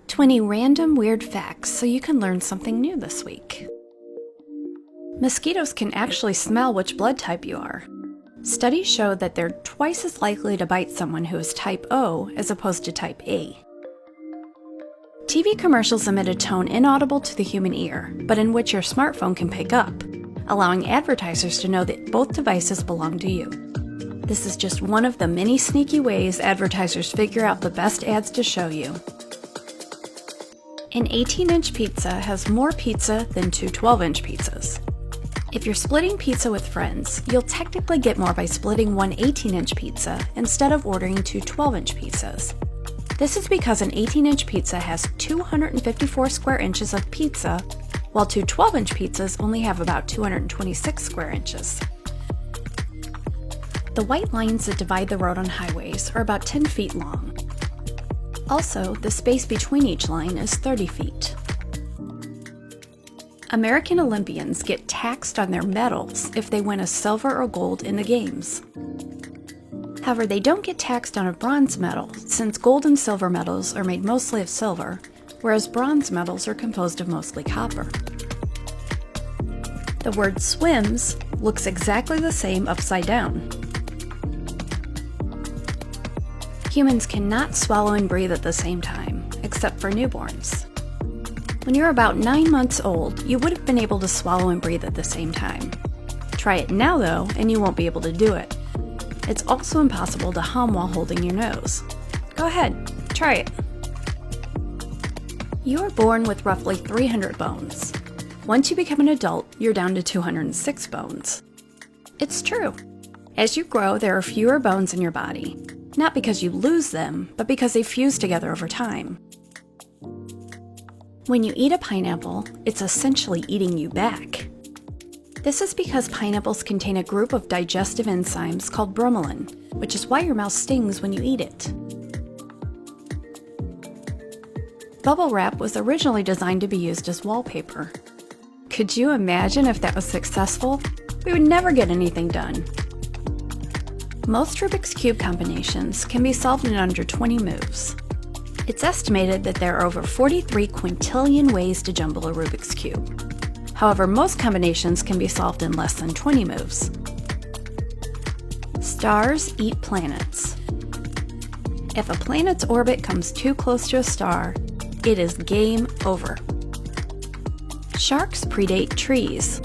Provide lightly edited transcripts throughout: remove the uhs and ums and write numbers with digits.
20 random weird facts so you can learn something new this week. Mosquitoes can actually smell which blood type you are. Studies show that they're twice as likely to bite someone who is type O as opposed to type A. TV commercials emit a tone inaudible to the human ear, but in which your smartphone can pick up, allowing advertisers to know that both devices belong to you. This is just one of the many sneaky ways advertisers figure out the best ads to show you. An 18-inch pizza has more pizza than two 12-inch pizzas. If you're splitting pizza with friends, you'll technically get more by splitting one 18-inch pizza instead of ordering two 12-inch pizzas. This is because an 18-inch pizza has 254 square inches of pizza, while two 12-inch pizzas only have about 226 square inches. The white lines that divide the road on highways are about 10 feet long. Also, the space between each line is 30 feet. American Olympians get taxed on their medals if they win a silver or gold in the games. However, they don't get taxed on a bronze medal, since gold and silver medals are made mostly of silver, whereas bronze medals are composed of mostly copper. The word swims looks exactly the same upside down. Humans cannot swallow and breathe at the same time, except for newborns. When you're about 9 months old, you would have been able to swallow and breathe at the same time. Try it now though, and you won't be able to do it. It's also impossible to hum while holding your nose. Go ahead, try it. You are born with roughly 300 bones. Once you become an adult, you're down to 206 bones. It's true. As you grow, there are fewer bones in your body. Not because you lose them, but because they fuse together over time. When you eat a pineapple, it's essentially eating you back. This is because pineapples contain a group of digestive enzymes called bromelain, which is why your mouth stings when you eat it. Bubble wrap was originally designed to be used as wallpaper. Could you imagine if that was successful? We would never get anything done. Most Rubik's Cube combinations can be solved in under 20 moves. It's estimated that there are over 43 quintillion ways to jumble a Rubik's Cube. However, most combinations can be solved in less than 20 moves. Stars eat planets. If a planet's orbit comes too close to a star, it is game over. Sharks predate trees.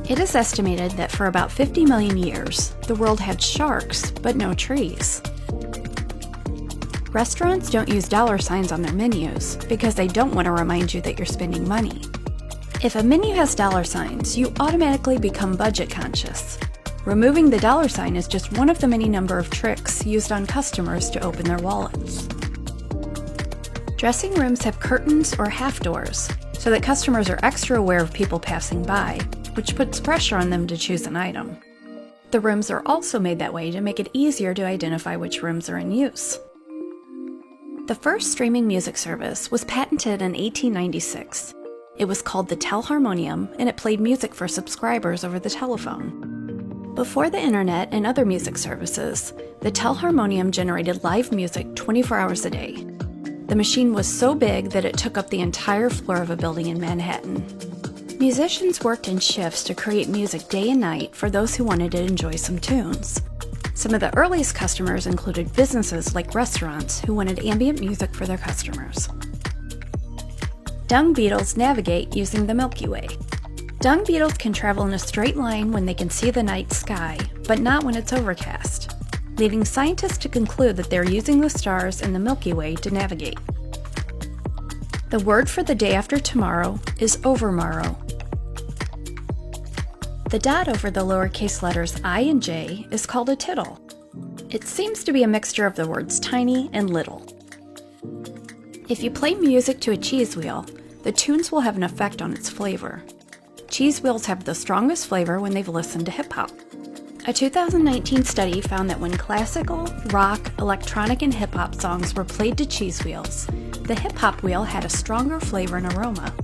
It is estimated that for about 50 million years, the world had sharks, but no trees. Restaurants don't use dollar signs on their menus because they don't want to remind you that you're spending money. If a menu has dollar signs, you automatically become budget conscious. Removing the dollar sign is just one of the many number of tricks used on customers to open their wallets. Dressing rooms have curtains or half doors, so that customers are extra aware of people passing by, which puts pressure on them to choose an item. The rooms are also made that way to make it easier to identify which rooms are in use. The first streaming music service was patented in 1896. It was called the Telharmonium, and it played music for subscribers over the telephone. Before the internet and other music services, the Telharmonium generated live music 24 hours a day. The machine was so big that it took up the entire floor of a building in Manhattan. Musicians worked in shifts to create music day and night for those who wanted to enjoy some tunes. Some of the earliest customers included businesses like restaurants who wanted ambient music for their customers. Dung beetles navigate using the Milky Way. Dung beetles can travel in a straight line when they can see the night sky, but not when it's overcast, leading scientists to conclude that they're using the stars and the Milky Way to navigate. The word for the day after tomorrow is overmorrow. The dot over the lowercase letters I and J is called a tittle. It seems to be a mixture of the words tiny and little. If you play music to a cheese wheel, the tunes will have an effect on its flavor. Cheese wheels have the strongest flavor when they've listened to hip-hop. A 2019 study found that when classical, rock, electronic, and hip-hop songs were played to cheese wheels, the hip-hop wheel had a stronger flavor and aroma.